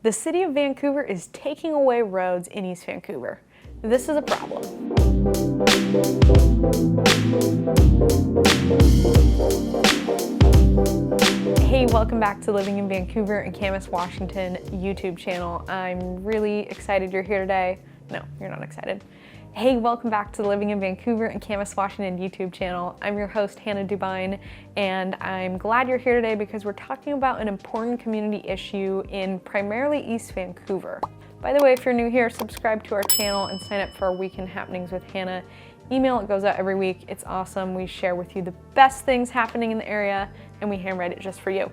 The city of Vancouver is taking away roads in East Vancouver. This is a problem. Hey, welcome back to Living in Vancouver and Camas, Washington YouTube channel. I'm really excited you're here today. No, you're not excited. Hey, welcome back to the Living in Vancouver and Camas, Washington YouTube channel. I'm your host, Hannah Dubyne, and I'm glad you're here today because we're talking about an important community issue in primarily East Vancouver. By the way, if you're new here, subscribe to our channel and sign up for our Weekend Happenings with Hannah email. It goes out every week. It's awesome. We share with you the best things happening in the area and we handwrite it just for you.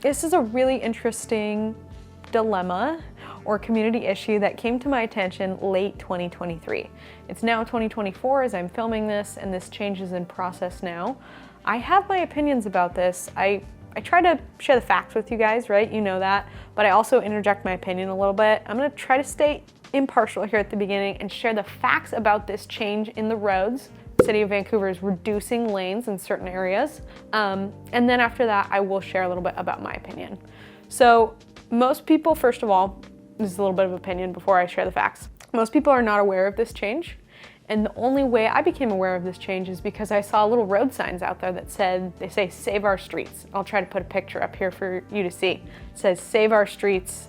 This is a really interesting dilemma or community issue that came to my attention late 2023. It's now 2024 as I'm filming this, and this change is in process now. I have my opinions about this. I try to share the facts with you guys, right? You know that, but I also interject my opinion a little bit. I'm gonna try to stay impartial here at the beginning and share the facts about this change in the roads. The City of Vancouver is reducing lanes in certain areas. And then after that, I will share a little bit about my opinion. So most people, first of all, this is a little bit of opinion before I share the facts. Most people are not aware of this change. And the only way I became aware of this change is because I saw little road signs out there that said, they say, save our streets. I'll try to put a picture up here for you to see. It says, save our streets,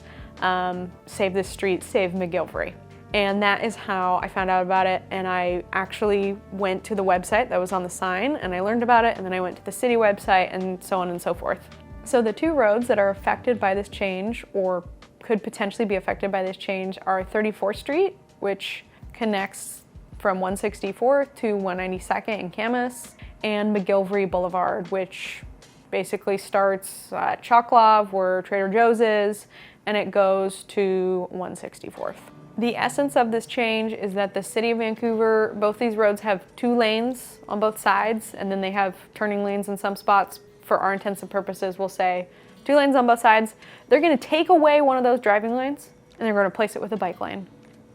save this street, save McGillivray. And that is how I found out about it. And I actually went to the website that was on the sign and I learned about it. And then I went to the city website and so on and so forth. So the two roads that are affected by this change or could potentially be affected by this change are 34th Street, which connects from 164th to 192nd in Camas, and McGillivray Blvd, which basically starts at 𝐂𝐤𝐍𝐿, where Trader Joe's is, and it goes to 164th. The essence of this change is that the City of Vancouver, both these roads have 2 lanes on both sides, and then they have turning lanes in some spots. For our intents and purposes, we'll say 2 lanes on both sides. They're gonna take away one of those driving lanes and they're gonna replace it with a bike lane.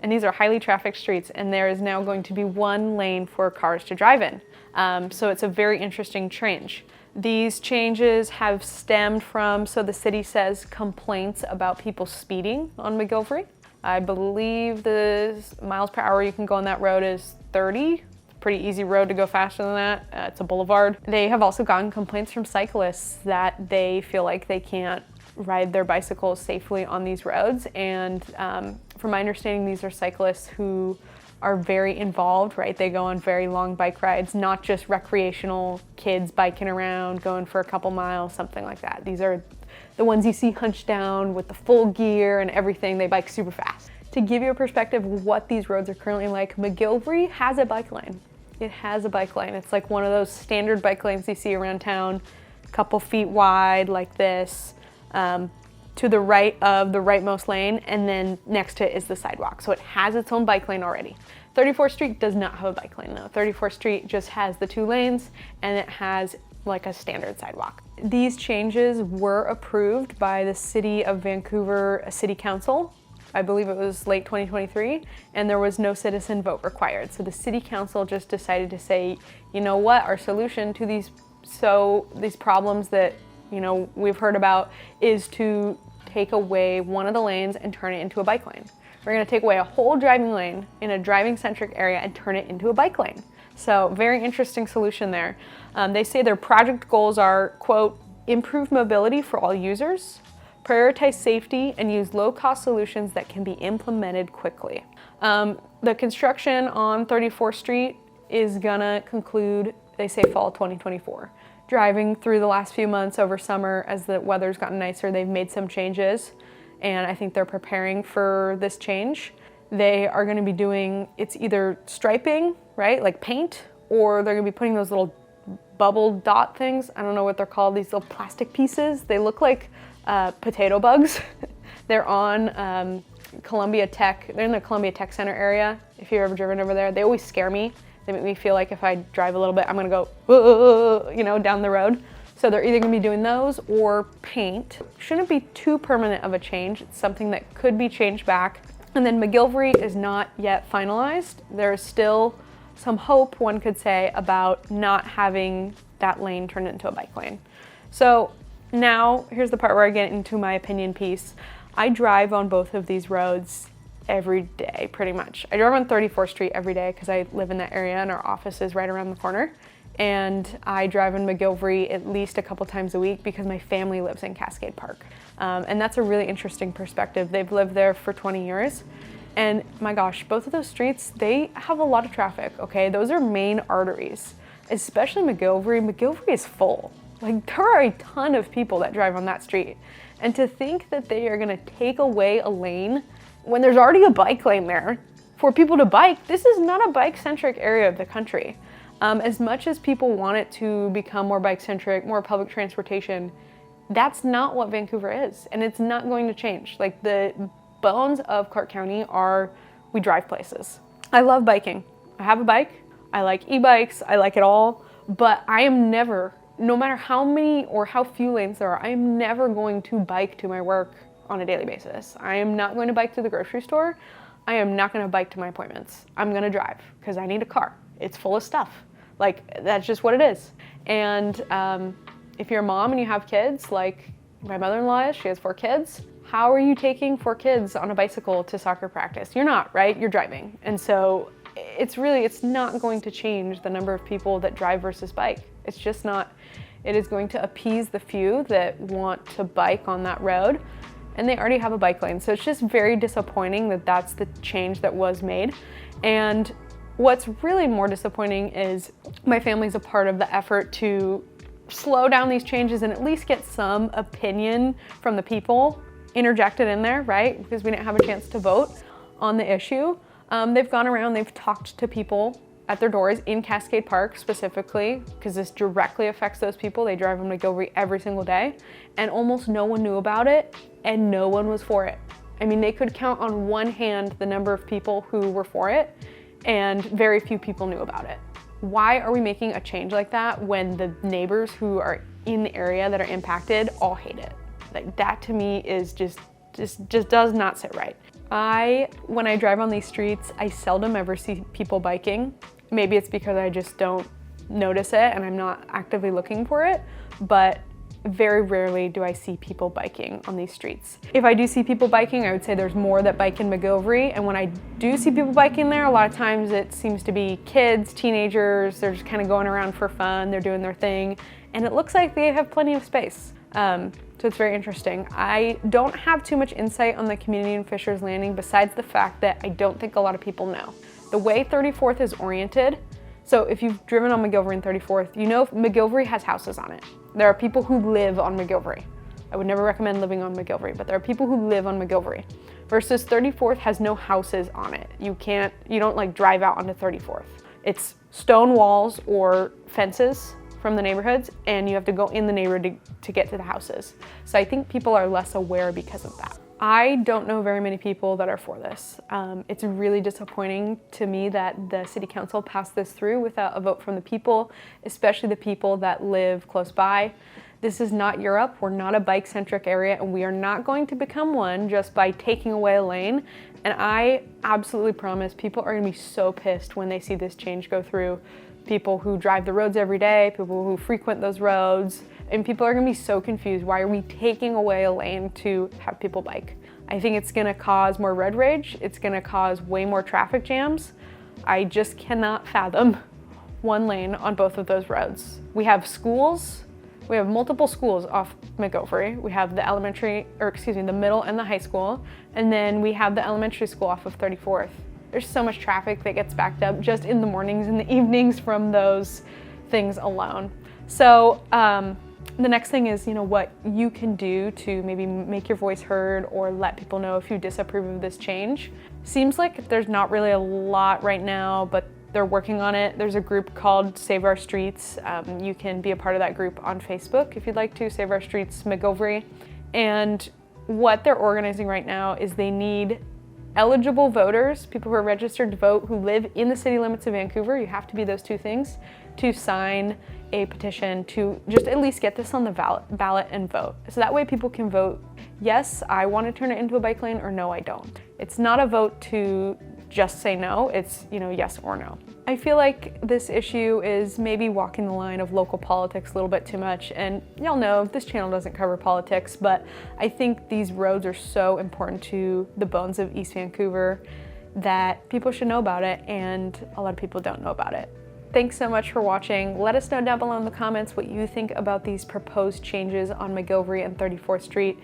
And these are highly trafficked streets and there is now going to be 1 lane for cars to drive in. So it's a very interesting change. These changes have stemmed from, so the city says, complaints about people speeding on McGillivray. I believe the miles per hour you can go on that road is 30. Pretty easy road to go faster than that. It's a boulevard. They have also gotten complaints from cyclists that they feel like they can't ride their bicycles safely on these roads. And from my understanding, these are cyclists who are very involved, right? They go on very long bike rides, not just recreational kids biking around, going for a couple miles, something like that. These are the ones you see hunched down with the full gear and everything. They bike super fast. To give you a perspective of what these roads are currently like, McGillivray has a bike lane. It has a bike lane. It's like one of those standard bike lanes you see around town, a couple feet wide like this, to the right of the rightmost lane, and then next to it is the sidewalk. So it has its own bike lane already. 34th Street does not have a bike lane though. 34th Street just has the 2 lanes and it has like a standard sidewalk. These changes were approved by the City of Vancouver City Council. I believe it was late 2023, and there was no citizen vote required. So the city council just decided to say, you know what, our solution to these problems that, you know, we've heard about is to take away one of the lanes and turn it into a bike lane. We're gonna take away a whole driving lane in a driving-centric area and turn it into a bike lane. So very interesting solution there. They say their project goals are, quote, improve mobility for all users, prioritize safety, and use low-cost solutions that can be implemented quickly. The construction on 34th Street is gonna conclude, they say, fall 2024. Driving through the last few months over summer as the weather's gotten nicer, they've made some changes, and I think they're preparing for this change. They are gonna be doing, it's either striping, right, like paint, or they're gonna be putting those little bubble dot things. I don't know what they're called, these little plastic pieces. They look like potato bugs. They're on Columbia Tech. They're in the Columbia Tech Center area. If you've ever driven over there, they always scare me. They make me feel like if I drive a little bit, I'm gonna go, you know, down the road. So they're either gonna be doing those or paint. Shouldn't be too permanent of a change. It's something that could be changed back. And then McGillivray is not yet finalized. There is still some hope, one could say, about not having that lane turned into a bike lane. So now here's the part where I get into my opinion piece. I drive on both of these roads every day, pretty much. I drive on 34th Street every day because I live in that area and our office is right around the corner. And I drive in McGillivray at least a couple times a week because my family lives in Cascade Park. And that's a really interesting perspective. They've lived there for 20 years. And my gosh, both of those streets, they have a lot of traffic, okay? Those are main arteries, especially McGillivray. McGillivray is full. Like, there are a ton of people that drive on that street. And to think that they are gonna take away a lane when there's already a bike lane there for people to bike, this is not a bike-centric area of the country. As much as people want it to become more bike-centric, more public transportation, that's not what Vancouver is, and it's not going to change. Like, the bones of Clark County are, we drive places. I love biking. I have a bike, I like e-bikes, I like it all, but I am never, no matter how many or how few lanes there are, I am never going to bike to my work on a daily basis. I am not going to bike to the grocery store. I am not going to bike to my appointments. I'm going to drive because I need a car. It's full of stuff. Like, that's just what it is. And if you're a mom and you have kids, like my mother-in-law is, she has 4 kids, how are you taking 4 kids on a bicycle to soccer practice? You're not, right? You're driving. And so it's not going to change the number of people that drive versus bike. It's just not. It is going to appease the few that want to bike on that road, and they already have a bike lane. So it's just very disappointing that that's the change that was made. And what's really more disappointing is my family's a part of the effort to slow down these changes and at least get some opinion from the people interjected in there, right? Because we didn't have a chance to vote on the issue. They've gone around, they've talked to people at their doors in Cascade Park specifically, because this directly affects those people. They drive on McGillivray every single day, and almost no one knew about it, and no one was for it. I mean, they could count on one hand the number of people who were for it, and very few people knew about it. Why are we making a change like that when the neighbors who are in the area that are impacted all hate it? Like, that to me is just does not sit right. When I drive on these streets, I seldom ever see people biking. Maybe it's because I just don't notice it and I'm not actively looking for it, but very rarely do I see people biking on these streets. If I do see people biking, I would say there's more that bike in McGillivray, and when I do see people biking there, a lot of times it seems to be kids, teenagers, they're just kind of going around for fun, they're doing their thing, and it looks like they have plenty of space. So it's very interesting. I don't have too much insight on the community in Fisher's Landing besides the fact that I don't think a lot of people know. The way 34th is oriented, so if you've driven on McGillivray and 34th, you know McGillivray has houses on it. There are people who live on McGillivray. I would never recommend living on McGillivray, but there are people who live on McGillivray. Versus 34th has no houses on it. You don't like drive out onto 34th. It's stone walls or fences from the neighborhoods, and you have to go in the neighborhood to get to the houses. So I think people are less aware because of that. I don't know very many people that are for this. It's really disappointing to me that the city council passed this through without a vote from the people, especially the people that live close by. This is not Europe. We're not a bike-centric area, and we are not going to become one just by taking away a lane. And I absolutely promise people are gonna be so pissed when they see this change go through. People who drive the roads every day, people who frequent those roads, and people are gonna be so confused. Why are we taking away a lane to have people bike? I think it's gonna cause more road rage. It's gonna cause way more traffic jams. I just cannot fathom one lane on both of those roads. We have schools. We have multiple schools off McGillivray. We have the middle and the high school. And then we have the elementary school off of 34th. There's so much traffic that gets backed up just in the mornings and the evenings from those things alone. So the next thing is, what you can do to maybe make your voice heard or let people know if you disapprove of this change. Seems like there's not really a lot right now, but they're working on it. There's a group called Save Our Streets. You can be a part of that group on Facebook if you'd like to, Save Our Streets McGillivray. And what they're organizing right now is they need eligible voters, people who are registered to vote, who live in the city limits of Vancouver, you have to be those 2 things, to sign a petition to just at least get this on the ballot and vote. So that way people can vote, yes, I want to turn it into a bike lane, or no, I don't. It's not a vote to just say no, it's, you know, yes or no. I feel like this issue is maybe walking the line of local politics a little bit too much, and y'all know this channel doesn't cover politics, but I think these roads are so important to the bones of East Vancouver that people should know about it, and a lot of people don't know about it. Thanks so much for watching. Let us know down below in the comments what you think about these proposed changes on McGillivray and 34th Street.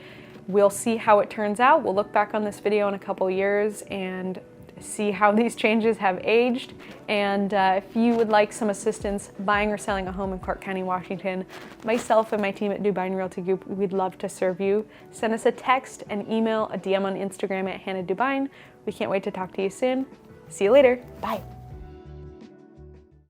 We'll see how it turns out. We'll look back on this video in a couple years and see how these changes have aged. And if you would like some assistance buying or selling a home in Clark County, Washington, myself and my team at Dubyne Realty Group, we'd love to serve you. Send us a text, an email, a DM on Instagram at Hannah Dubyne. We can't wait to talk to you soon. See you later. Bye.